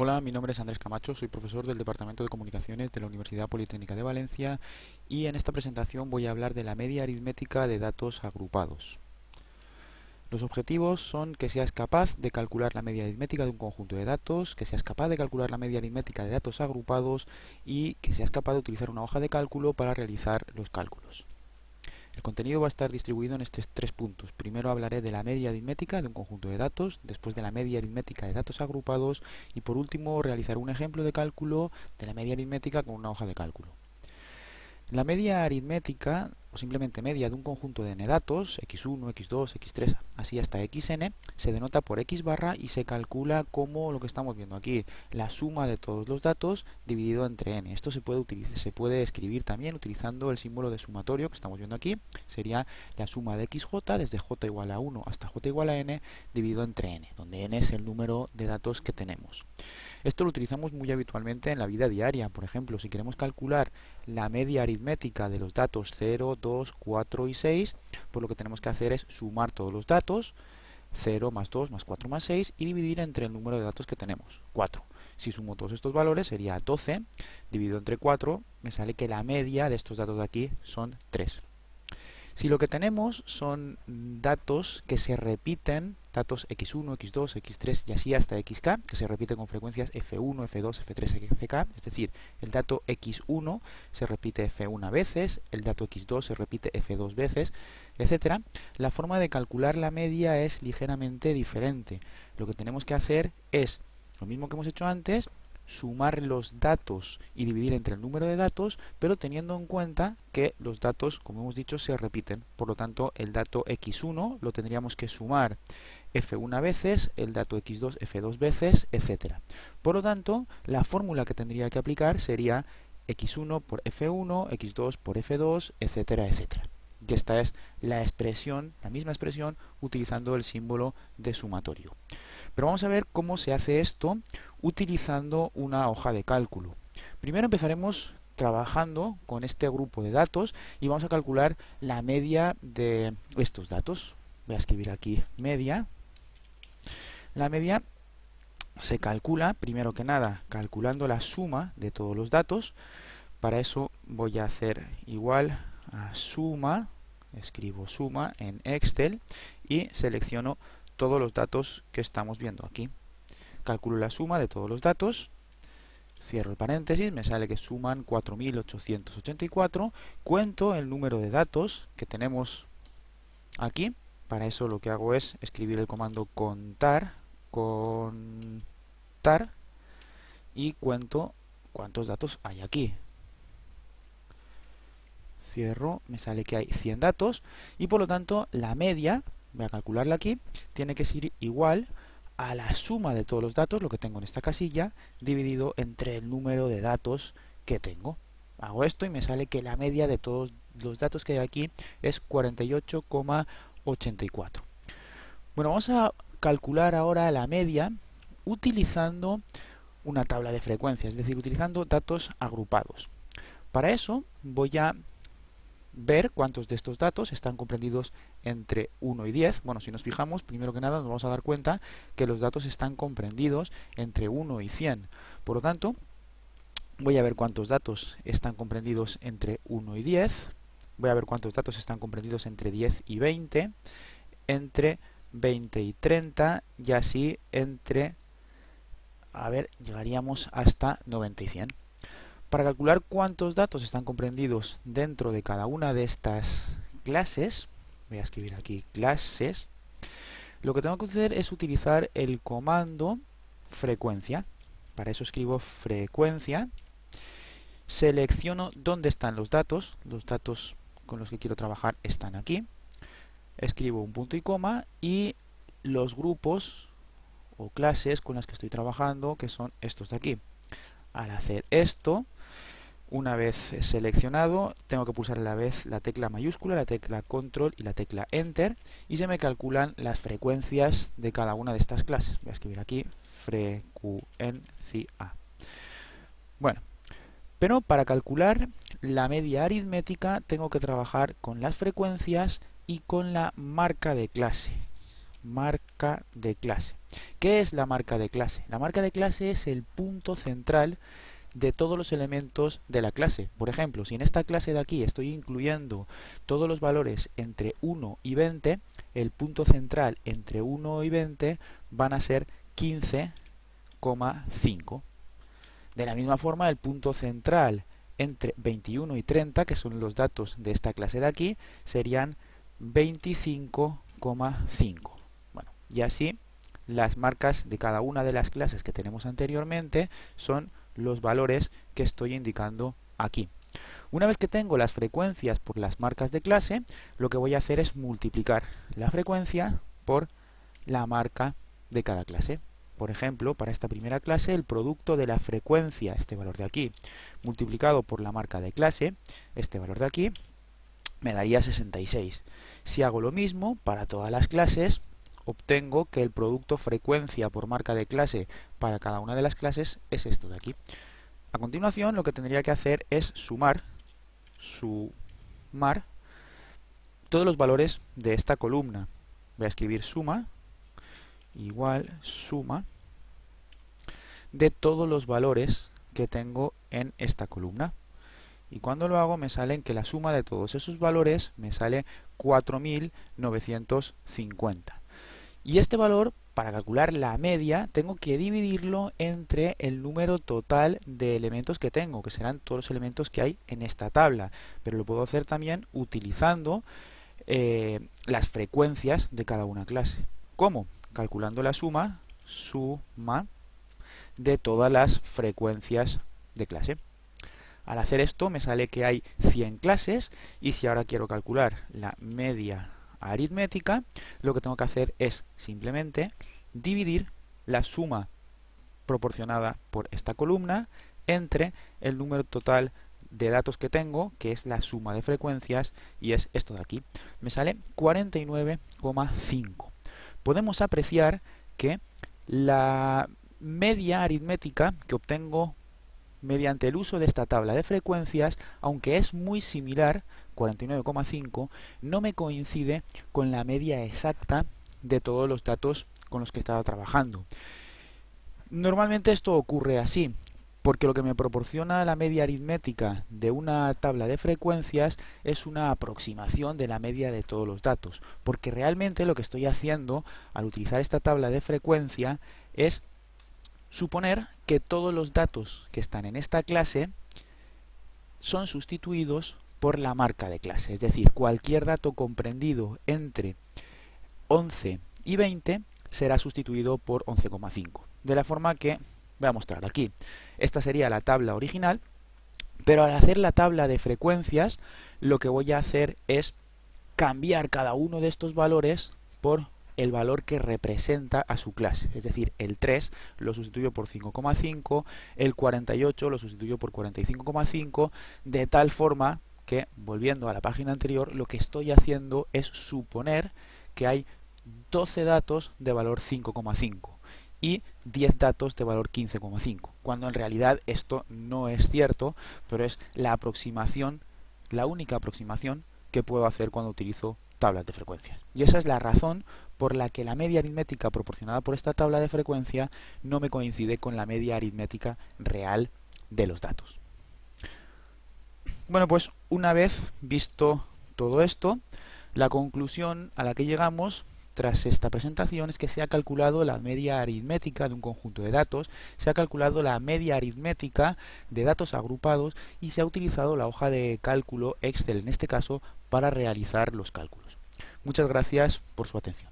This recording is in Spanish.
Hola, mi nombre es Andrés Camacho, soy profesor del Departamento de Comunicaciones de la Universidad Politécnica de Valencia y en esta presentación voy a hablar de la media aritmética de datos agrupados. Los objetivos son que seas capaz de calcular la media aritmética de un conjunto de datos, que seas capaz de calcular la media aritmética de datos agrupados y que seas capaz de utilizar una hoja de cálculo para realizar los cálculos. El contenido va a estar distribuido en estos tres puntos. Primero hablaré de la media aritmética de un conjunto de datos, después de la media aritmética de datos agrupados y por último realizaré un ejemplo de cálculo de la media aritmética con una hoja de cálculo. La media aritmética, o simplemente media de un conjunto de n datos, x1, x2, x3, así hasta xn, se denota por x barra y se calcula como lo que estamos viendo aquí, la suma de todos los datos dividido entre n. Esto se puede escribir también utilizando el símbolo de sumatorio que estamos viendo aquí, sería la suma de xj desde j igual a 1 hasta j igual a n dividido entre n, donde n es el número de datos que tenemos. Esto lo utilizamos muy habitualmente en la vida diaria. Por ejemplo, si queremos calcular la media aritmética de los datos 0, 2, 4 y 6, pues lo que tenemos que hacer es sumar todos los datos, 0 más 2 más 4 más 6, y dividir entre el número de datos que tenemos, 4. Si sumo todos estos valores sería 12, dividido entre 4, me sale que la media de estos datos de aquí son 3. Si lo que tenemos son datos que se repiten, datos x1, x2, x3 y así hasta xk, que se repiten con frecuencias f1, f2, f3, fk, es decir, el dato x1 se repite f1 veces, el dato x2 se repite f2 veces, etcétera, la forma de calcular la media es ligeramente diferente. Lo que tenemos que hacer es lo mismo que hemos hecho antes, sumar los datos y dividir entre el número de datos, pero teniendo en cuenta que los datos, como hemos dicho, se repiten. Por lo tanto, el dato x1 lo tendríamos que sumar f1 veces, el dato x2 f2 veces, etc. Por lo tanto, la fórmula que tendría que aplicar sería x1 por f1, x2 por f2, etcétera, etcétera. Y esta es la expresión, la misma expresión, utilizando el símbolo de sumatorio. Pero vamos a ver cómo se hace esto utilizando una hoja de cálculo. Primero empezaremos trabajando con este grupo de datos y vamos a calcular la media de estos datos. Voy a escribir aquí media. La media se calcula, primero que nada, calculando la suma de todos los datos. Para eso voy a hacer igual a suma, escribo suma en Excel y selecciono todos los datos que estamos viendo aquí. Calculo la suma de todos los datos, cierro el paréntesis, me sale que suman 4.884, cuento el número de datos que tenemos aquí. Para eso lo que hago es escribir el comando contar y cuento cuántos datos hay aquí. Cierro, me sale que hay 100 datos y por lo tanto la media, voy a calcularla aquí, tiene que ser igual a la suma de todos los datos, lo que tengo en esta casilla, dividido entre el número de datos que tengo. Hago esto y me sale que la media de todos los datos que hay aquí es 48,84. Bueno, vamos a calcular ahora la media utilizando una tabla de frecuencias, es decir, utilizando datos agrupados. Para eso voy a ver cuántos de estos datos están comprendidos entre 1 y 10. Bueno, si nos fijamos, primero que nada nos vamos a dar cuenta que los datos están comprendidos entre 1 y 100. Por lo tanto, voy a ver cuántos datos están comprendidos entre 1 y 10. Voy a ver cuántos datos están comprendidos entre 10 y 20, entre 20 y 30 y así entre, llegaríamos hasta 90 y 100. Para calcular cuántos datos están comprendidos dentro de cada una de estas clases, voy a escribir aquí clases, lo que tengo que hacer es utilizar el comando frecuencia. Para eso escribo frecuencia, selecciono dónde están los datos con los que quiero trabajar están aquí, escribo un punto y coma y los grupos o clases con las que estoy trabajando, que son estos de aquí. Al hacer esto, una vez seleccionado, tengo que pulsar a la vez la tecla mayúscula, la tecla control y la tecla enter y se me calculan las frecuencias de cada una de estas clases. Voy a escribir aquí frecuencia. Bueno, pero para calcular la media aritmética tengo que trabajar con las frecuencias y con la marca de clase. marca de clase. ¿Qué es la marca de clase? La marca de clase es el punto central de todos los elementos de la clase. Por ejemplo, si en esta clase de aquí estoy incluyendo todos los valores entre 1 y 20, el punto central entre 1 y 20 van a ser 15,5. De la misma forma, el punto central entre 21 y 30, que son los datos de esta clase de aquí, serían 25,5. Bueno, y así las marcas de cada una de las clases que tenemos anteriormente son los valores que estoy indicando aquí. Una vez que tengo las frecuencias por las marcas de clase, lo que voy a hacer es multiplicar la frecuencia por la marca de cada clase. Por ejemplo, para esta primera clase, el producto de la frecuencia, este valor de aquí, multiplicado por la marca de clase, este valor de aquí, me daría 66. Si hago lo mismo para todas las clases, obtengo que el producto frecuencia por marca de clase para cada una de las clases es esto de aquí. A continuación, lo que tendría que hacer es sumar todos los valores de esta columna. Voy a escribir suma igual suma de todos los valores que tengo en esta columna. Y cuando lo hago me salen que la suma de todos esos valores me sale 4.950. Y este valor, para calcular la media, tengo que dividirlo entre el número total de elementos que tengo, que serán todos los elementos que hay en esta tabla. Pero lo puedo hacer también utilizando las frecuencias de cada una clase. ¿Cómo? Calculando la suma de todas las frecuencias de clase. Al hacer esto me sale que hay 100 clases y si ahora quiero calcular la media aritmética, lo que tengo que hacer es simplemente dividir la suma proporcionada por esta columna entre el número total de datos que tengo, que es la suma de frecuencias, y es esto de aquí. Me sale 49,5. Podemos apreciar que la media aritmética que obtengo mediante el uso de esta tabla de frecuencias, aunque es muy similar, 49,5, no me coincide con la media exacta de todos los datos con los que estaba trabajando. Normalmente esto ocurre así, porque lo que me proporciona la media aritmética de una tabla de frecuencias es una aproximación de la media de todos los datos, porque realmente lo que estoy haciendo al utilizar esta tabla de frecuencia es suponer que todos los datos que están en esta clase son sustituidos por la marca de clase, es decir, cualquier dato comprendido entre 11 y 20 será sustituido por 11,5. De la forma que voy a mostrar aquí. Esta sería la tabla original, pero al hacer la tabla de frecuencias, lo que voy a hacer es cambiar cada uno de estos valores por el valor que representa a su clase, es decir, el 3 lo sustituyo por 5,5, el 48 lo sustituyo por 45,5, de tal forma que, volviendo a la página anterior, lo que estoy haciendo es suponer que hay 12 datos de valor 5,5 y 10 datos de valor 15,5, cuando en realidad esto no es cierto, pero es la aproximación, la única aproximación que puedo hacer cuando utilizo tablas de frecuencias. Y esa es la razón por la que la media aritmética proporcionada por esta tabla de frecuencia no me coincide con la media aritmética real de los datos. Bueno, pues una vez visto todo esto, la conclusión a la que llegamos tras esta presentación es que se ha calculado la media aritmética de un conjunto de datos, se ha calculado la media aritmética de datos agrupados y se ha utilizado la hoja de cálculo Excel en este caso para realizar los cálculos. Muchas gracias por su atención.